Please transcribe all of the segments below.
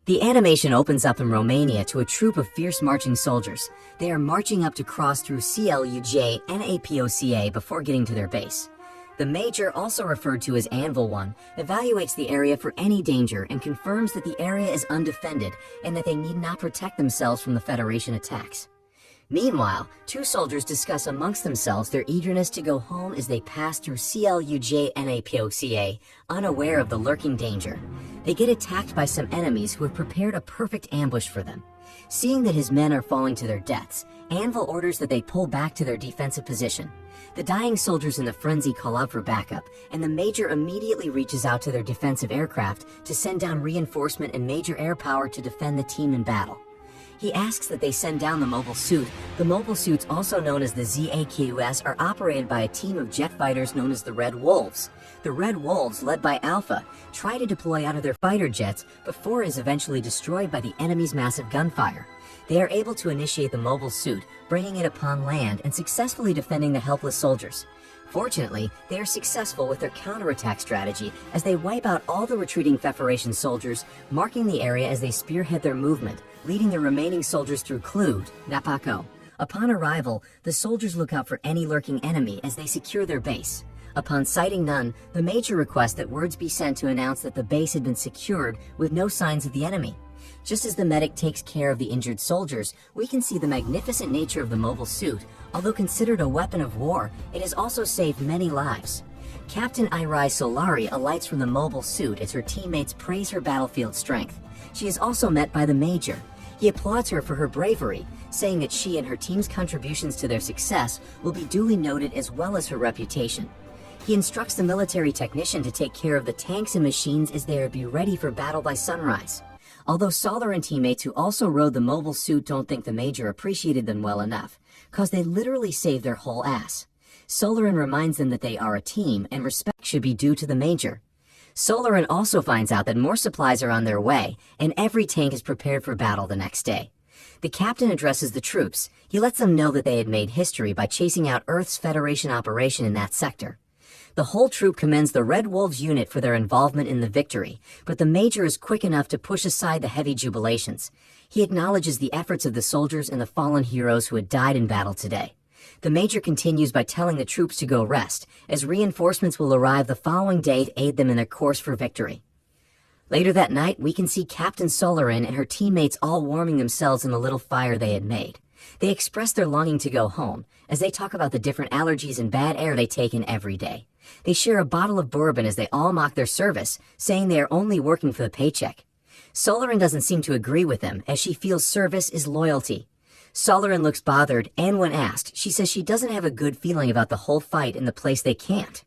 The animation opens up in Romania to a troop of fierce marching soldiers. They are marching up to cross through CLUJ-NAPOCA before getting to their base. The Major, also referred to as Anvil 1, evaluates the area for any danger and confirms that the area is undefended and that they need not protect themselves from the Federation attacks. Meanwhile, two soldiers discuss amongst themselves their eagerness to go home as they pass through CLUJ-NAPOCA, unaware of the lurking danger. They get attacked by some enemies who have prepared a perfect ambush for them. Seeing that his men are falling to their deaths, Anvil orders that they pull back to their defensive position. The dying soldiers in the frenzy call out for backup, and the Major immediately reaches out to their defensive aircraft to send down reinforcement and major air power to defend the team in battle. He asks that they send down the mobile suit. The mobile suits, also known as the ZAQS, are operated by a team of jet fighters known as the Red Wolves. The Red Wolves, led by Alpha, try to deploy out of their fighter jets, but 4 is eventually destroyed by the enemy's massive gunfire. They are able to initiate the mobile suit, bringing it upon land and successfully defending the helpless soldiers. Fortunately, they are successful with their counterattack strategy as they wipe out all the retreating Federation soldiers, marking the area as they spearhead their movement, leading the remaining soldiers through Cluj, Napaco. Upon arrival, the soldiers look out for any lurking enemy as they secure their base. Upon sighting none, the Major requests that words be sent to announce that the base had been secured with no signs of the enemy. Just as the medic takes care of the injured soldiers, we can see the magnificent nature of the mobile suit. Although considered a weapon of war, it has also saved many lives. Captain Irai Solari alights from the mobile suit as her teammates praise her battlefield strength. She is also met by the Major. He applauds her for her bravery, saying that she and her team's contributions to their success will be duly noted as well as her reputation. He instructs the military technician to take care of the tanks and machines as they are be ready for battle by sunrise. Although Solar and teammates who also rode the mobile suit don't think the Major appreciated them well enough, cause they literally saved their whole ass. Solarin reminds them that they are a team and respect should be due to the Major. Solarin also finds out that more supplies are on their way, and every tank is prepared for battle the next day. The captain addresses the troops. He lets them know that they had made history by chasing out Earth's Federation operation in that sector. The whole troop commends the Red Wolves unit for their involvement in the victory, but the Major is quick enough to push aside the heavy jubilations. He acknowledges the efforts of the soldiers and the fallen heroes who had died in battle today. The Major continues by telling the troops to go rest, as reinforcements will arrive the following day to aid them in their course for victory. Later that night, we can see Captain Solarin and her teammates all warming themselves in the little fire they had made. They express their longing to go home, as they talk about the different allergies and bad air they take in every day. They share a bottle of bourbon as they all mock their service, saying they are only working for the paycheck. Solarin doesn't seem to agree with them, as she feels service is loyalty. Solarin looks bothered, and when asked, she says she doesn't have a good feeling about the whole fight and the place they can't.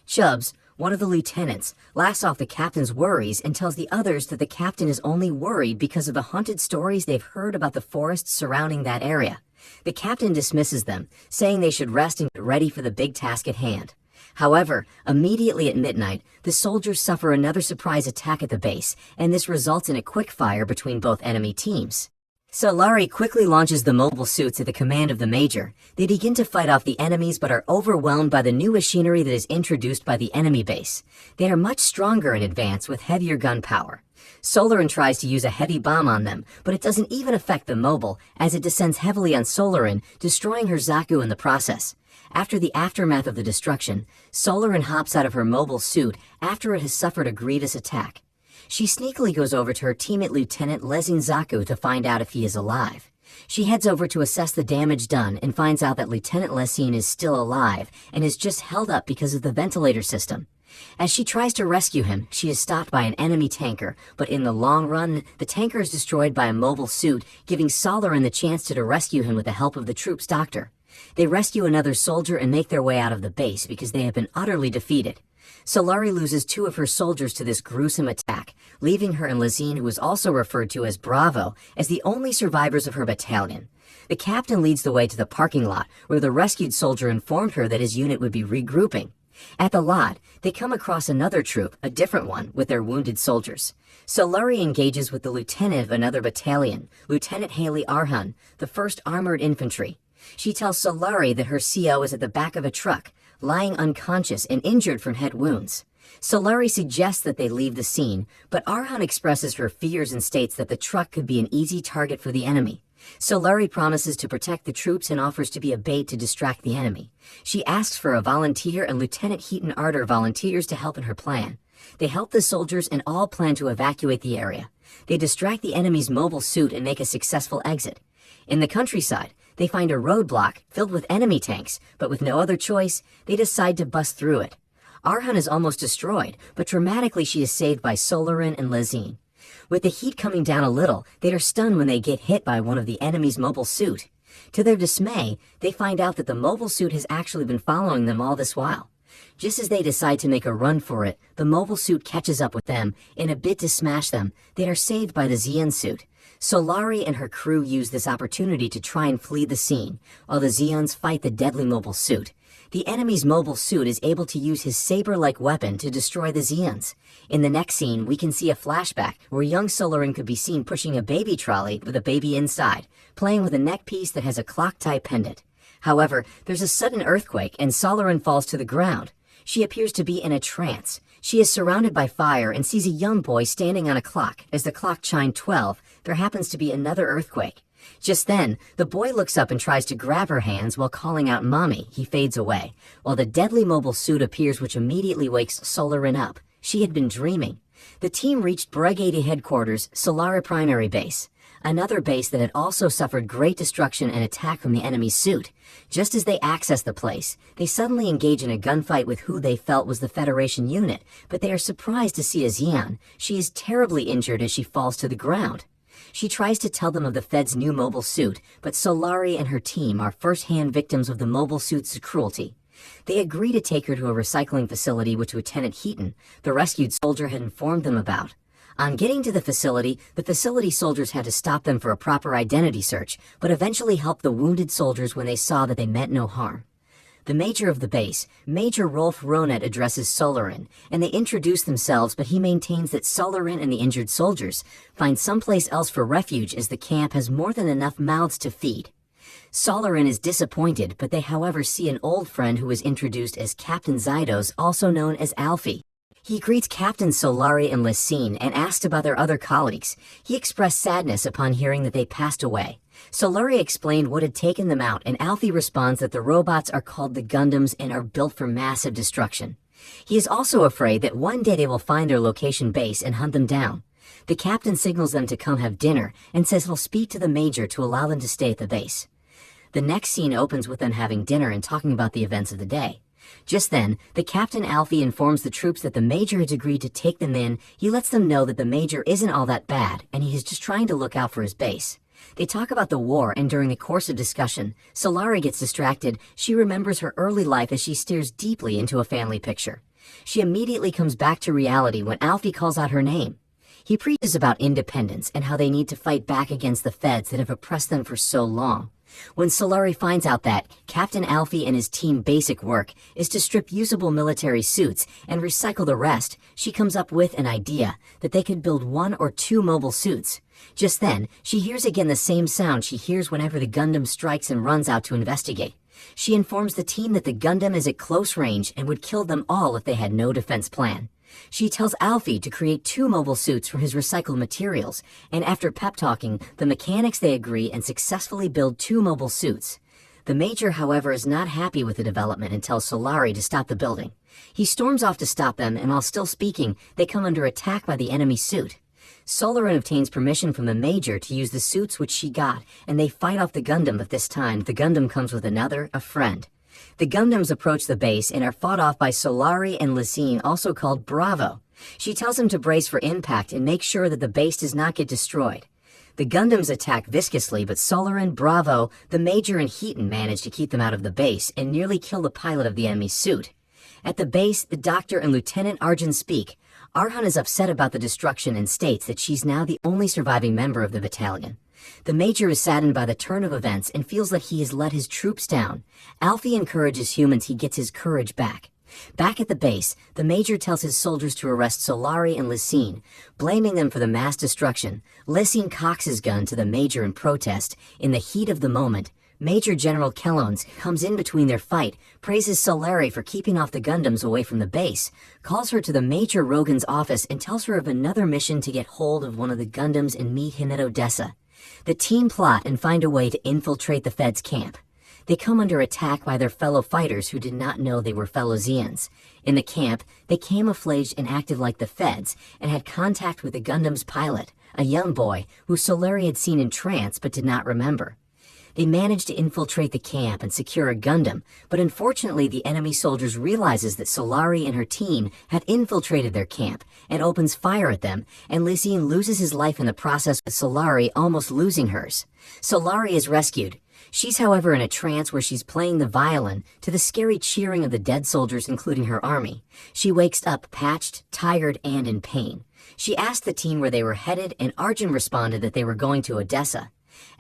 Chubbs, one of the lieutenants, laughs off the captain's worries and tells the others that the captain is only worried because of the haunted stories they've heard about the forests surrounding that area. The captain dismisses them, saying they should rest and get ready for the big task at hand. However, immediately at midnight, the soldiers suffer another surprise attack at the base, and this results in a quick fire between both enemy teams. Solari quickly launches the mobile suits at the command of the Major. They begin to fight off the enemies but are overwhelmed by the new machinery that is introduced by the enemy base. They are much stronger in advance with heavier gun power. Solarin tries to use a heavy bomb on them, but it doesn't even affect the mobile, as it descends heavily on Solarin, destroying her Zaku in the process. After the aftermath of the destruction, Solarin hops out of her mobile suit after it has suffered a grievous attack. She sneakily goes over to her teammate Lieutenant Lezin Zaku to find out if he is alive. She heads over to assess the damage done and finds out that Lieutenant Lezin is still alive and is just held up because of the ventilator system. As she tries to rescue him, she is stopped by an enemy tanker, but in the long run, the tanker is destroyed by a mobile suit, giving Solarin the chance to rescue him with the help of the troop's doctor. They rescue another soldier and make their way out of the base because they have been utterly defeated. Solari loses 2 of her soldiers to this gruesome attack, leaving her and Lezin, who is also referred to as Bravo, as the only survivors of her battalion. The captain leads the way to the parking lot, where the rescued soldier informed her that his unit would be regrouping. At the lot, they come across another troop, a different one, with their wounded soldiers. Solari engages with the lieutenant of another battalion, Lieutenant Haley Arhan, the 1st Armored Infantry. She tells Solari that her CO is at the back of a truck, lying unconscious and injured from head wounds. Solari suggests that they leave the scene, but Arhan expresses her fears and states that the truck could be an easy target for the enemy. Solari promises to protect the troops and offers to be a bait to distract the enemy. She asks for a volunteer, and Lieutenant Heaton Ardor volunteers to help in her plan. They help the soldiers and all plan to evacuate the area. They distract the enemy's mobile suit and make a successful exit. In the countryside, they find a roadblock filled with enemy tanks, but with no other choice, they decide to bust through it. Arhan is almost destroyed, but dramatically she is saved by Solarin and Lezine. With the heat coming down a little, they are stunned when they get hit by one of the enemy's mobile suit. To their dismay, they find out that the mobile suit has actually been following them all this while. Just as they decide to make a run for it, the mobile suit catches up with them. In a bid to smash them, they are saved by the Zeon suit. Solari and her crew use this opportunity to try and flee the scene, while the Zeons fight the deadly mobile suit. The enemy's mobile suit is able to use his saber-like weapon to destroy the Zeons. In the next scene, we can see a flashback where young Solarin could be seen pushing a baby trolley with a baby inside, playing with a neck piece that has a clock-type pendant. However, there's a sudden earthquake and Solarin falls to the ground. She appears to be in a trance. She is surrounded by fire and sees a young boy standing on a clock. As the clock chimed 12, there happens to be another earthquake. Just then, the boy looks up and tries to grab her hands while calling out "Mommy." He fades away, while the deadly mobile suit appears, which immediately wakes Solarin up. She had been dreaming. The team reached Brigade Headquarters, Solara Primary Base, another base that had also suffered great destruction and attack from the enemy's suit. Just as they access the place, they suddenly engage in a gunfight with who they felt was the Federation unit, but they are surprised to see a Zeon. She is terribly injured as she falls to the ground. She tries to tell them of the Fed's new mobile suit, but Solari and her team are first-hand victims of the mobile suit's cruelty. They agree to take her to a recycling facility which Lieutenant Heaton, the rescued soldier, had informed them about. On getting to the facility soldiers had to stop them for a proper identity search, but eventually helped the wounded soldiers when they saw that they meant no harm. The major of the base, Major Rolf Ronet, addresses Solarin, and they introduce themselves, but he maintains that Solarin and the injured soldiers find someplace else for refuge as the camp has more than enough mouths to feed. Solarin is disappointed, but they however see an old friend who is introduced as Captain Zydos, also known as Alfie. He greets Captain Solari and Lysine and asks about their other colleagues. He expressed sadness upon hearing that they passed away. Solari explained what had taken them out, and Alfie responds that the robots are called the Gundams and are built for massive destruction. He is also afraid that one day they will find their location base and hunt them down. The captain signals them to come have dinner and says he'll speak to the major to allow them to stay at the base. The next scene opens with them having dinner and talking about the events of the day. Just then, the Captain Alfie informs the troops that the Major has agreed to take them in. He lets them know that the Major isn't all that bad, and he is just trying to look out for his base. They talk about the war, and during the course of discussion, Solari gets distracted. She remembers her early life as she stares deeply into a family picture. She immediately comes back to reality when Alfie calls out her name. He preaches about independence and how they need to fight back against the feds that have oppressed them for so long. When Solari finds out that Captain Alfie and his team basic work is to strip usable military suits and recycle the rest, she comes up with an idea that they could build 1 or 2 mobile suits. Just then, she hears again the same sound she hears whenever the Gundam strikes and runs out to investigate. She informs the team that the Gundam is at close range and would kill them all if they had no defense plan. She tells Alfie to create 2 mobile suits from his recycled materials, and after pep-talking the mechanics, they agree and successfully build 2 mobile suits. The Major, however, is not happy with the development and tells Solari to stop the building. He storms off to stop them, and while still speaking, they come under attack by the enemy suit. Solarin obtains permission from the Major to use the suits which she got, and they fight off the Gundam, but this time the Gundam comes with a friend. The Gundams approach the base and are fought off by Solari and Lysine, also called Bravo. She tells him to brace for impact and make sure that the base does not get destroyed. The Gundams attack viciously, but Solarin, Bravo, the Major, and Heaton manage to keep them out of the base and nearly kill the pilot of the enemy's suit. At the base, the Doctor and Lieutenant Arjun speak. Arhan is upset about the destruction and states that she's now the only surviving member of the battalion. The Major is saddened by the turn of events and feels that he has let his troops down. Alfie encourages humans he gets his courage back. Back at the base, the Major tells his soldiers to arrest Solari and Lysine, blaming them for the mass destruction. Lysine cocks his gun to the Major in protest. In the heat of the moment, Major General Colonies comes in between their fight, praises Solari for keeping off the Gundams away from the base, calls her to the Major Rogan's office and tells her of another mission to get hold of one of the Gundams and meet him at Odessa. The team plot and find a way to infiltrate the Fed's camp. They come under attack by their fellow fighters who did not know they were fellow Zeons. In the camp, they camouflaged and acted like the Feds and had contact with the Gundam's pilot, a young boy who Solari had seen in trance but did not remember. They managed to infiltrate the camp and secure a Gundam, but unfortunately the enemy soldiers realizes that Solari and her team had infiltrated their camp and opens fire at them, and Lysine loses his life in the process, with Solari almost losing hers. Solari is rescued. She's however in a trance where she's playing the violin to the scary cheering of the dead soldiers, including her army. She wakes up patched, tired, and in pain. She asked the team where they were headed, and Arjun responded that they were going to Odessa.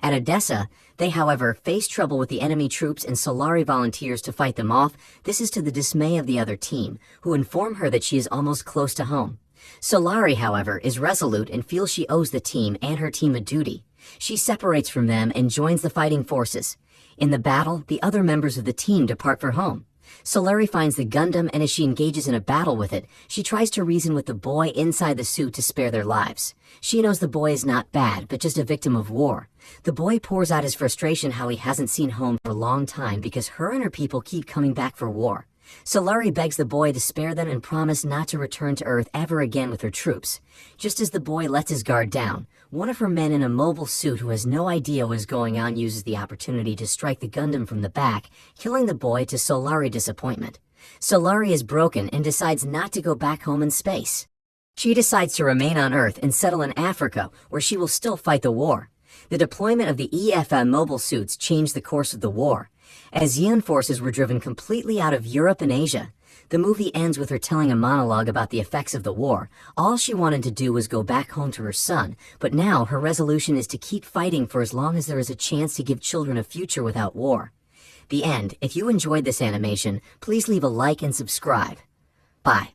At Odessa, they however face trouble with the enemy troops, and Solari volunteers to fight them off. This is to the dismay of the other team, who inform her that she is almost close to home. Solari, however, is resolute and feels she owes the team and her team a duty. She separates from them and joins the fighting forces. In the battle, the other members of the team depart for home. Solari finds the Gundam, and as she engages in a battle with it, she tries to reason with the boy inside the suit to spare their lives. She knows the boy is not bad, but just a victim of war. The boy pours out his frustration how he hasn't seen home for a long time because her and her people keep coming back for war. Solari begs the boy to spare them and promise not to return to Earth ever again with her troops. Just as the boy lets his guard down, one of her men in a mobile suit who has no idea what is going on uses the opportunity to strike the Gundam from the back, killing the boy to Solari's disappointment. Solari is broken and decides not to go back home in space. She decides to remain on Earth and settle in Africa, where she will still fight the war. The deployment of the EFM mobile suits changed the course of the war, as Zeon forces were driven completely out of Europe and Asia. The movie ends with her telling a monologue about the effects of the war. All she wanted to do was go back home to her son, but now her resolution is to keep fighting for as long as there is a chance to give children a future without war. The end. If you enjoyed this animation, please leave a like and subscribe. Bye.